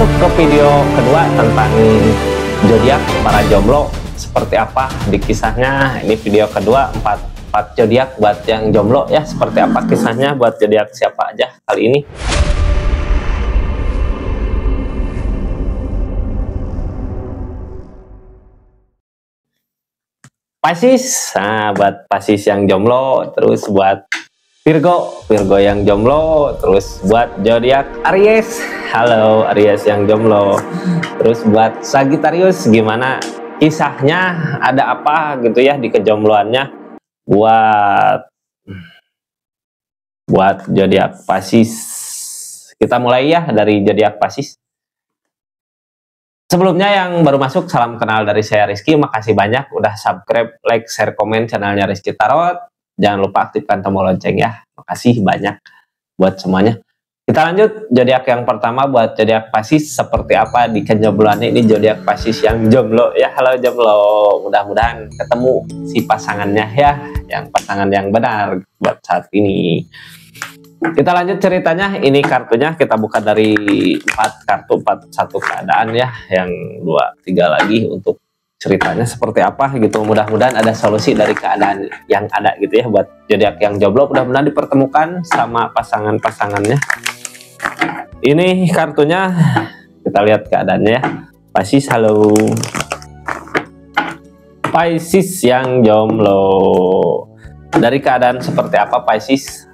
masuk ke video kedua tentang zodiak para jomblo. Seperti apa di kisahnya? Ini video kedua 4 zodiak buat yang jomblo ya. Seperti apa kisahnya buat zodiak siapa aja kali ini? Pisces, nah buat Pisces yang jomblo, terus buat Virgo yang jomblo, terus buat zodiak Aries, halo Aries yang jomblo, terus buat Sagittarius gimana kisahnya, ada apa gitu ya di kejombloannya, buat zodiak Pisces. Kita mulai ya dari zodiak Pisces. Sebelumnya yang baru masuk, salam kenal dari saya Rizky. Makasih banyak udah subscribe, like, share, komen channelnya Rizky Tarot. Jangan lupa aktifkan tombol lonceng ya. Makasih banyak buat semuanya. Kita lanjut zodiak yang pertama buat zodiak Pisces. Seperti apa di kejombloannya ini zodiak Pisces yang jomblo ya. Halo jomblo, mudah-mudahan ketemu si pasangannya ya, yang pasangan yang benar buat saat ini. Kita lanjut ceritanya. Ini kartunya kita buka dari 4 kartu, 41 keadaan ya, yang 2-3 lagi untuk ceritanya seperti apa gitu. Mudah-mudahan ada solusi dari keadaan yang ada gitu ya buat zodiak yang jomblo. Mudah-mudahan dipertemukan sama pasangan-pasangannya. Ini kartunya, kita lihat keadaannya ya. Pisces, halo Pisces yang jomblo. Dari keadaan seperti apa Pisces?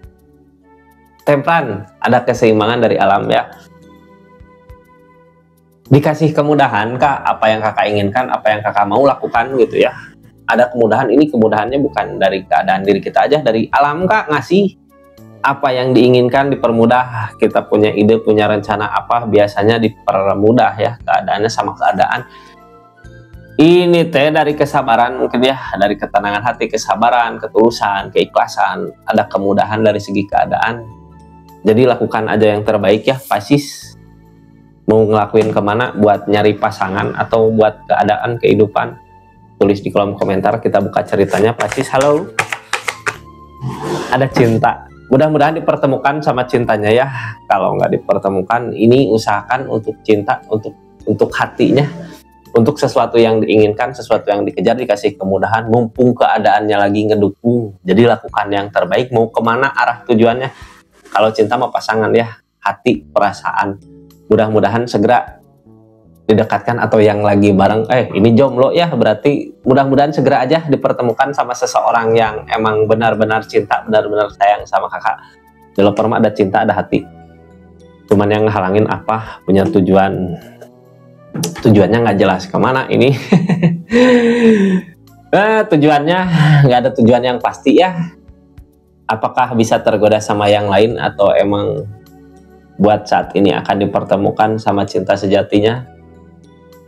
Tempran, ada keseimbangan dari alam ya. Dikasih kemudahan kak, apa yang kakak inginkan, apa yang kakak mau lakukan gitu ya. Ada kemudahan, ini kemudahannya bukan dari keadaan diri kita aja, dari alam kak ngasih. Apa yang diinginkan dipermudah, kita punya ide, punya rencana apa, biasanya dipermudah ya keadaannya sama keadaan. Ini teh dari kesabaran mungkin ya, dari ketenangan hati, kesabaran, ketulusan, keikhlasan, ada kemudahan dari segi keadaan. Jadi lakukan aja yang terbaik ya Pisces. Mau ngelakuin kemana, buat nyari pasangan atau buat keadaan kehidupan, tulis di kolom komentar, kita buka ceritanya. Pisces, halo. Ada cinta, mudah-mudahan dipertemukan sama cintanya ya. Kalau nggak dipertemukan, ini usahakan untuk cinta, untuk hatinya, untuk sesuatu yang diinginkan, sesuatu yang dikejar, dikasih kemudahan, mumpung keadaannya lagi ngedukung. Jadi lakukan yang terbaik. Mau kemana arah tujuannya? Kalau cinta sama pasangan ya, hati, perasaan, mudah-mudahan segera didekatkan. Atau yang lagi bareng, ini jomblo ya, berarti mudah-mudahan segera aja dipertemukan sama seseorang yang emang benar-benar cinta, benar-benar sayang sama kakak. Developer mah ada cinta, ada hati. Cuman yang halangin apa? Punya tujuannya nggak jelas kemana ini. Tujuannya nggak ada tujuan yang pasti ya. Apakah bisa tergoda sama yang lain, atau emang buat saat ini akan dipertemukan sama cinta sejatinya?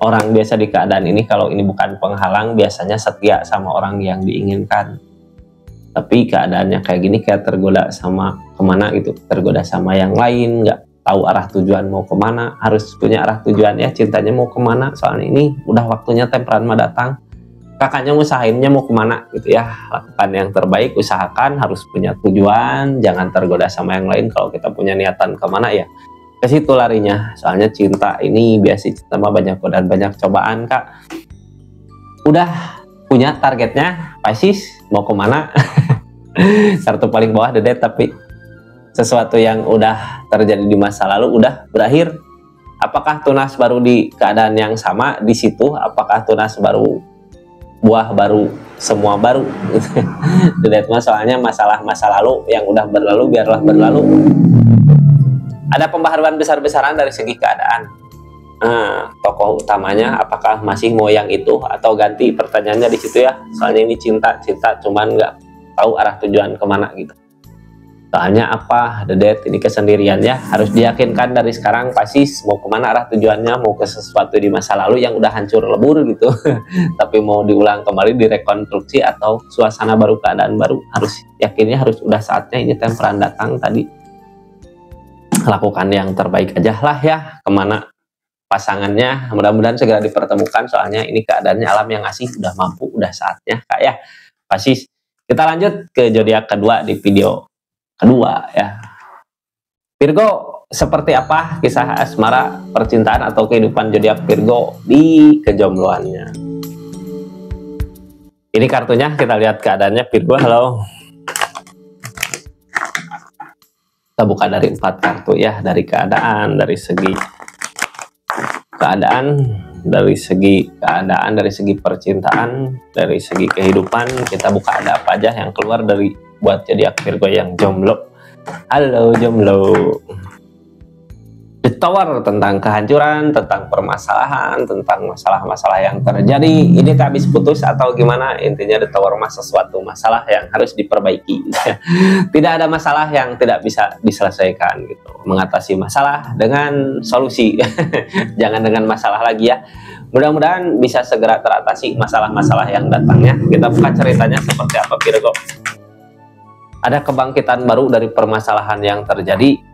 Orang biasa di keadaan ini, kalau ini bukan penghalang, biasanya setia sama orang yang diinginkan. Tapi keadaannya kayak gini, kayak tergoda sama kemana gitu, tergoda sama yang lain, nggak tahu arah tujuan mau kemana. Harus punya arah tujuan ya, cintanya mau kemana. Soalnya ini udah waktunya temperan mah datang. Kakaknya usahainnya mau kemana gitu ya. Lakukan yang terbaik, usahakan, harus punya tujuan, jangan tergoda sama yang lain. Kalau kita punya niatan kemana ya ke situ larinya. Soalnya cinta ini biasa, cinta mah banyak godaan, banyak cobaan kak. Udah punya targetnya Pisces mau kemana? Kartu paling bawah dedet, tapi sesuatu yang udah terjadi di masa lalu udah berakhir. Apakah tunas baru di keadaan yang sama di situ? Apakah tunas baru, buah baru, semua baru? Dedet mah soalnya masalah masa lalu yang udah berlalu biarlah berlalu. Ada pembaharuan besar-besaran dari segi keadaan. Tokoh utamanya apakah masih mau yang itu atau ganti? Pertanyaannya di situ ya. Soalnya ini cinta cuman nggak tahu arah tujuan kemana gitu. Soalnya apa dedet, ini kesendirian ya. Harus diyakinkan dari sekarang Pisces mau kemana arah tujuannya, mau ke sesuatu di masa lalu yang udah hancur lebur gitu. Tapi mau diulang kembali, direkonstruksi, atau suasana baru, keadaan baru. Harus yakinnya, harus udah saatnya ini temperan datang tadi. Lakukan yang terbaik aja lah ya. Kemana pasangannya, mudah-mudahan segera dipertemukan. Soalnya ini keadaannya alam yang ngasih, udah mampu, udah saatnya kak ya Pisces. Kita lanjut ke zodiak kedua di video kedua ya. Virgo, seperti apa kisah asmara, percintaan atau kehidupan zodiak Virgo di kejombloannya. Ini kartunya, kita lihat keadaannya Virgo. Halo. Kita buka dari 4 kartu ya, dari keadaan, dari segi keadaan, dari segi percintaan, dari segi kehidupan. Kita buka ada apa aja yang keluar dari buat zodiak Virgo yang jomblo. Halo jomblo. The Tower, tentang kehancuran, tentang permasalahan, tentang masalah-masalah yang terjadi. Ini habis putus atau gimana? Intinya The Tower sesuatu masalah yang harus diperbaiki. Tidak ada masalah yang tidak bisa diselesaikan gitu. Mengatasi masalah dengan solusi. Jangan dengan masalah lagi ya. Mudah-mudahan bisa segera teratasi masalah-masalah yang datangnya. Kita buka ceritanya seperti apa Virgo. Ada kebangkitan baru dari permasalahan yang terjadi.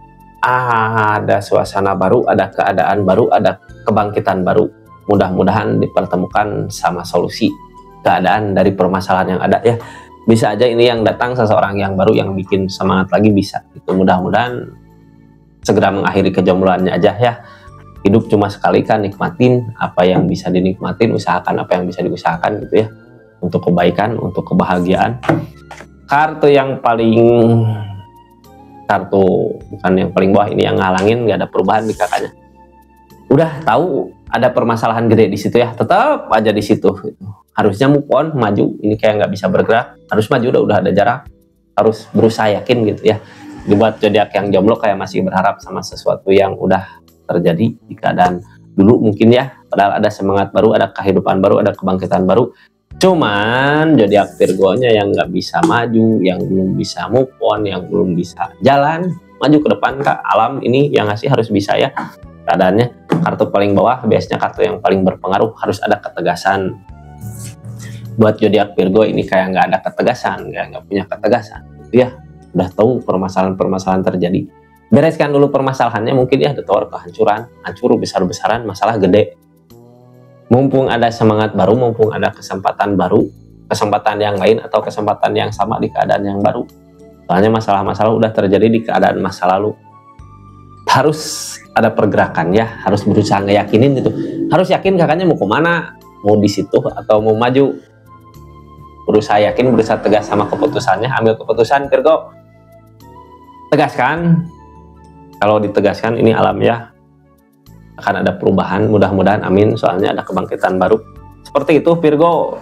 Ada suasana baru, ada keadaan baru, ada kebangkitan baru. Mudah-mudahan dipertemukan sama solusi keadaan dari permasalahan yang ada ya. Bisa aja ini yang datang seseorang yang baru yang bikin semangat lagi, bisa. Itu mudah-mudahan segera mengakhiri kejombloannya aja ya. Hidup cuma sekali kan, nikmatin apa yang bisa dinikmatin, usahakan apa yang bisa diusahakan gitu ya. Untuk kebaikan, untuk kebahagiaan. Kartu yang bukan yang paling bawah ini yang ngalangin, nggak ada perubahan di kakaknya. Udah tahu ada permasalahan gede di situ ya, tetap aja di situ. Harusnya move on, maju. Ini kayak nggak bisa bergerak, harus maju, udah ada jarak, harus berusaha yakin gitu ya. Dibuat zodiak yang jomblo kayak masih berharap sama sesuatu yang udah terjadi di keadaan dulu mungkin ya. Padahal ada semangat baru, ada kehidupan baru, ada kebangkitan baru. Cuman zodiak Virgo-nya yang nggak bisa maju, yang belum bisa move on, yang belum bisa jalan maju ke depan ke alam ini yang ngasih harus bisa ya keadaannya. Kartu paling bawah biasanya kartu yang paling berpengaruh, harus ada ketegasan. Buat zodiak Virgo ini kayak nggak ada ketegasan, nggak punya ketegasan gitu ya. Udah tahu permasalahan terjadi, bereskan dulu permasalahannya mungkin ya. The Tower, kehancuran, hancur besar-besaran, masalah gede. Mumpung ada semangat baru, mumpung ada kesempatan baru, kesempatan yang lain atau kesempatan yang sama di keadaan yang baru. Soalnya masalah-masalah udah terjadi di keadaan masa lalu. Harus ada pergerakan ya, harus berusaha ngeyakinin gitu. Harus yakin kakaknya mau kemana, mau di situ atau mau maju. Berusaha yakin, berusaha tegas sama keputusannya. Ambil keputusan Virgo, tegaskan. Kalau ditegaskan ini alam ya, akan ada perubahan, mudah-mudahan amin, soalnya ada kebangkitan baru. Seperti itu Virgo,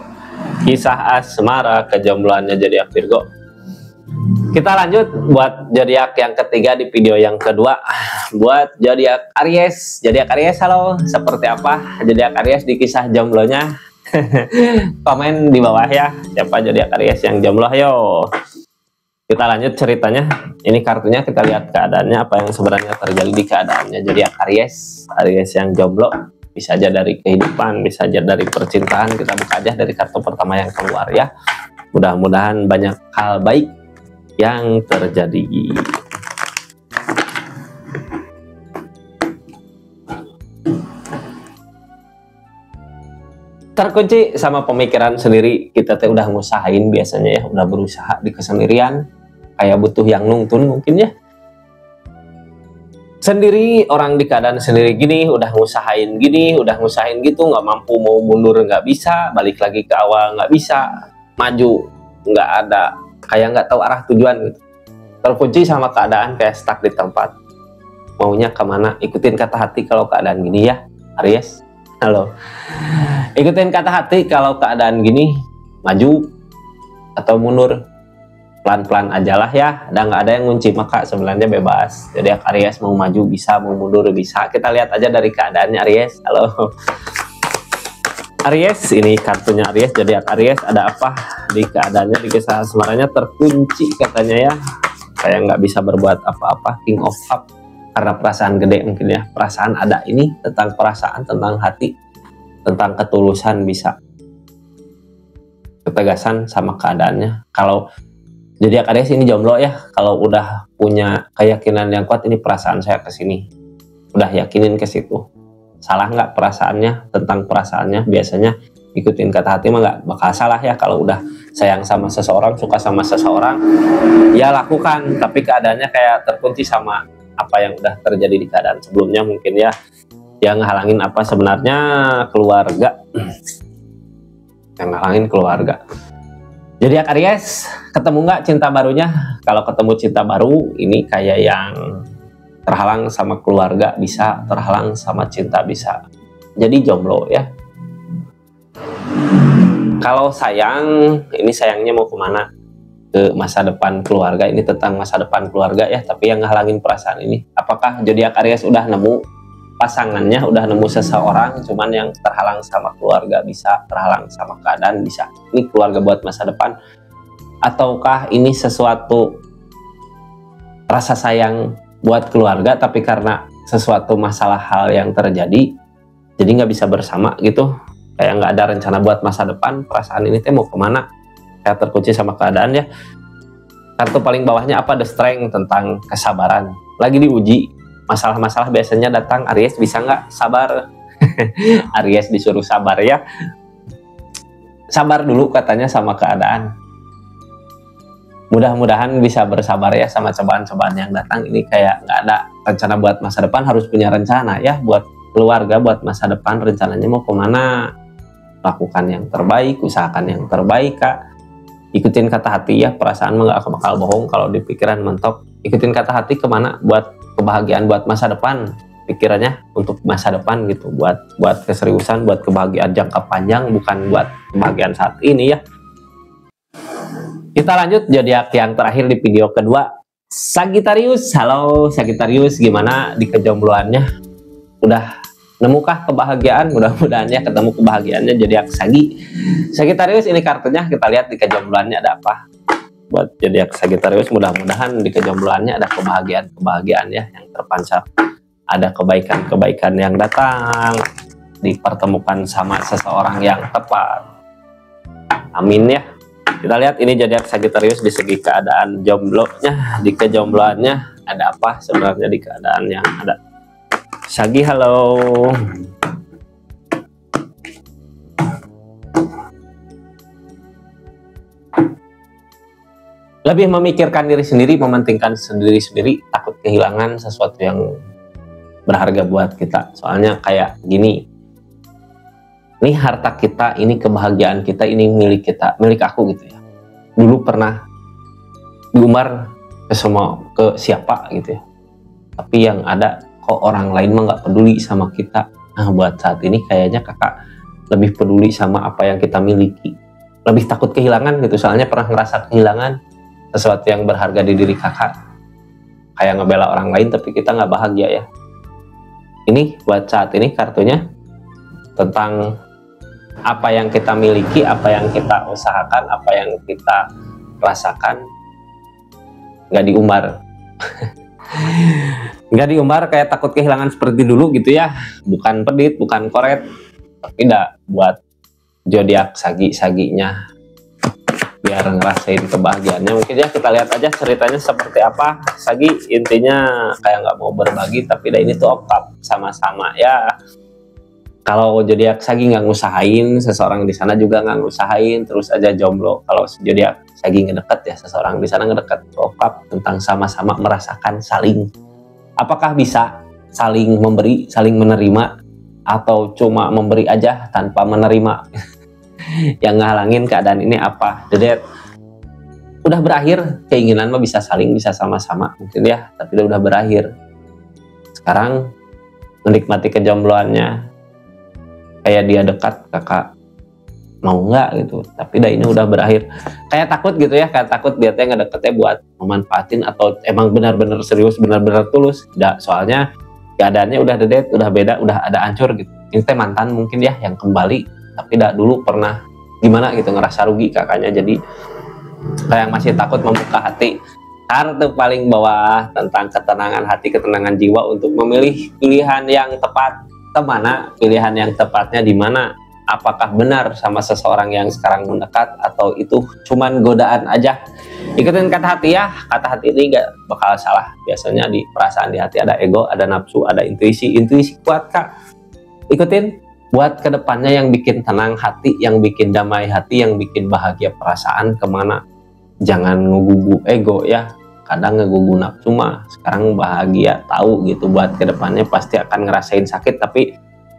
kisah asmara kejombloannya zodiak Virgo. Kita lanjut buat zodiak yang ketiga di video yang kedua, buat zodiak Aries. Zodiak Aries, halo, seperti apa zodiak Aries di kisah jomblonya? Komen di bawah ya, siapa zodiak Aries yang jomblo. Yo, kita lanjut ceritanya. Ini kartunya, kita lihat keadaannya apa yang sebenarnya terjadi di keadaannya zodiak Aries. Aries yang jomblo, bisa aja dari kehidupan, bisa aja dari percintaan. Kita buka aja dari kartu pertama yang keluar ya. Mudah-mudahan banyak hal baik yang terjadi. Terkunci sama pemikiran sendiri. Kita teh udah ngusahain biasanya ya, udah berusaha di kesendirian, kayak butuh yang nuntun mungkin ya. Sendiri, orang di keadaan sendiri gini, udah ngusahain gini, udah ngusahain gitu, nggak mampu, mau mundur nggak bisa, balik lagi ke awal nggak bisa, maju nggak ada, kayak nggak tahu arah tujuan gitu. Terkunci sama keadaan, kayak stuck di tempat. Maunya kemana? Ikutin kata hati kalau keadaan gini ya, Aries. Halo. Ikutin kata hati kalau keadaan gini, maju atau mundur. Pelan-pelan aja lah ya, nggak ada yang ngunci, maka sebenarnya bebas. Jadi Aries mau maju bisa, mau mundur bisa. Kita lihat aja dari keadaannya Aries. Halo Aries, ini kartunya Aries. Jadi Aries ada apa di keadaannya, di kisah asmaranya? Terkunci katanya ya, kayak nggak bisa berbuat apa-apa. King of Cup, karena perasaan gede mungkin ya. Perasaan ada ini, tentang perasaan, tentang hati, tentang ketulusan bisa. Ketegasan sama keadaannya. Kalau jadi Aries ini jomblo ya, kalau udah punya keyakinan yang kuat, ini perasaan saya ke sini, udah yakinin ke situ. Salah nggak perasaannya? Tentang perasaannya biasanya ikutin kata hati mah nggak bakal salah ya. Kalau udah sayang sama seseorang, suka sama seseorang, ya lakukan. Tapi keadaannya kayak terkunci sama apa yang udah terjadi di keadaan sebelumnya mungkin ya. Yang ngehalangin apa sebenarnya keluarga. Yang ngehalangin keluarga. Jadi Aries, ketemu nggak cinta barunya? Kalau ketemu cinta baru, ini kayak yang terhalang sama keluarga bisa, terhalang sama cinta bisa. Jadi jomblo ya. Kalau sayang, ini sayangnya mau kemana? Ke masa depan keluarga. Ini tentang masa depan keluarga ya, tapi yang ngehalangin perasaan ini. Apakah zodiak Aries udah nemu pasangannya, udah nemu seseorang, cuman yang terhalang sama keluarga bisa, terhalang sama keadaan bisa. Ini keluarga buat masa depan. Ataukah ini sesuatu rasa sayang buat keluarga, tapi karena sesuatu masalah hal yang terjadi, jadi nggak bisa bersama gitu. Kayak nggak ada rencana buat masa depan, perasaan ini teh mau kemana? Kayak terkunci sama keadaan ya. Kartu paling bawahnya apa? The Strength, tentang kesabaran. Lagi diuji. Masalah-masalah biasanya datang, Aries bisa nggak sabar? Aries disuruh sabar ya. Sabar dulu katanya sama keadaan. Mudah-mudahan bisa bersabar ya sama cobaan-cobaan yang datang. Ini kayak nggak ada rencana buat masa depan, harus punya rencana ya. Buat keluarga, buat masa depan, rencananya mau kemana? Lakukan yang terbaik, usahakan yang terbaik Kak. Ikutin kata hati ya, perasaan mah nggak bakal bohong kalau di pikiran mentok. Ikutin kata hati kemana? Buat kebahagiaan, buat masa depan, pikirannya untuk masa depan gitu, buat keseriusan, buat kebahagiaan jangka panjang, bukan buat kebahagiaan saat ini ya. Kita lanjut zodiak yang terakhir di video kedua, Sagittarius. Halo Sagittarius, gimana di kejombloannya? Udah nemukah kebahagiaan? Mudah-mudahan ya ketemu kebahagiaannya zodiak Sagittarius. Ini kartunya, kita lihat di kejombloannya ada apa. Buat zodiak Sagittarius, mudah-mudahan di kejombloannya ada kebahagiaan ya yang terpancar, ada kebaikan yang datang, dipertemukan sama seseorang yang tepat. Amin ya. Kita lihat ini zodiak Sagittarius di segi keadaan jomblonya, di kejombloannya ada apa sebenarnya di keadaan yang ada. Sagi, halo. Lebih memikirkan diri sendiri, mementingkan sendiri, takut kehilangan sesuatu yang berharga buat kita. Soalnya kayak gini, ini harta kita, ini kebahagiaan kita, ini milik kita, milik aku gitu ya. Dulu pernah diumbar ke siapa gitu ya. Tapi yang ada kok orang lain mah nggak peduli sama kita. Nah buat saat ini kayaknya kakak lebih peduli sama apa yang kita miliki. Lebih takut kehilangan gitu, soalnya pernah ngerasa kehilangan sesuatu yang berharga di diri kakak, kayak ngebela orang lain tapi kita nggak bahagia ya. Ini buat saat ini kartunya tentang apa yang kita miliki, apa yang kita usahakan, apa yang kita rasakan, nggak diumbar. Nggak diumbar, kayak takut kehilangan seperti dulu gitu ya. Bukan pedit, bukan koret, tapi tidak buat zodiak Saginya biar ngerasain kebahagiaannya. Mungkin ya kita lihat aja ceritanya seperti apa. Sagi intinya kayak nggak mau berbagi, tapi ini tuh okap sama-sama ya. Kalau zodiak Sagi nggak ngusahain, seseorang di sana juga nggak ngusahain, terus aja jomblo. Kalau zodiak Sagi ngedeket ya, seseorang di sana ngedeket, okap tentang sama-sama merasakan saling. Apakah bisa saling memberi, saling menerima, atau cuma memberi aja tanpa menerima? Yang ngehalangin keadaan ini apa? Jadi udah berakhir, keinginan mah bisa saling, bisa sama-sama mungkin ya, tapi udah berakhir. Sekarang menikmati kejombloannya, kayak dia dekat, kakak mau nggak gitu, tapi ini udah berakhir. Kayak takut gitu ya, kayak takut dia teh ngedeketnya buat memanfaatin atau emang benar-benar serius, benar-benar tulus. Nggak, soalnya keadaannya udah dedet, udah beda, udah ada hancur gitu. Ini teh mantan mungkin ya yang kembali, tapi dulu pernah gimana gitu, ngerasa rugi kakaknya, jadi kayak masih takut membuka hati. Kartu paling bawah tentang ketenangan hati, ketenangan jiwa untuk memilih pilihan yang tepat. Kemana pilihan yang tepatnya, di mana? Apakah benar sama seseorang yang sekarang mendekat, atau itu cuman godaan aja? Ikutin kata hati ya, kata hati ini gak bakal salah. Biasanya di perasaan di hati ada ego, ada nafsu, ada intuisi kuat kak. Ikutin buat kedepannya yang bikin tenang hati, yang bikin damai hati, yang bikin bahagia perasaan. Kemana? Jangan ngegugu ego ya. kadang ngegugu nafsu mah sekarang bahagia tahu gitu buat kedepannya pasti akan ngerasain sakit, tapi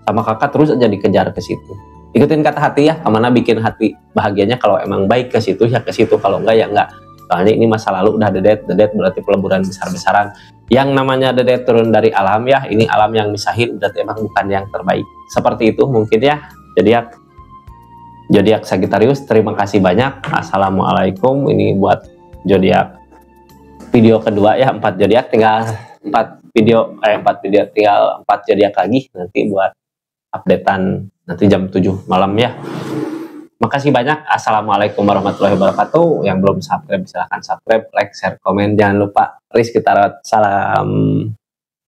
sama kakak terus aja dikejar ke situ. Ikutin kata hati ya, kemana bikin hati bahagianya, kalau emang baik ke situ ya ke situ, kalau enggak ya enggak. Soalnya ini masa lalu udah dedet berarti peleburan besar-besaran. Yang namanya dedet turun dari alam ya, ini alam yang misahin berarti emang bukan yang terbaik. Seperti itu mungkin ya. Zodiak Sagittarius, terima kasih banyak. Assalamualaikum. Ini buat zodiak video kedua ya, 4 zodiak, tinggal 4 video tinggal 4 zodiak lagi nanti buat updatean nanti jam 7 malam ya. Makasih banyak. Assalamualaikum warahmatullahi wabarakatuh. Yang belum subscribe silahkan subscribe, like, share, komen. Jangan lupa Rizky Tarot. Salam.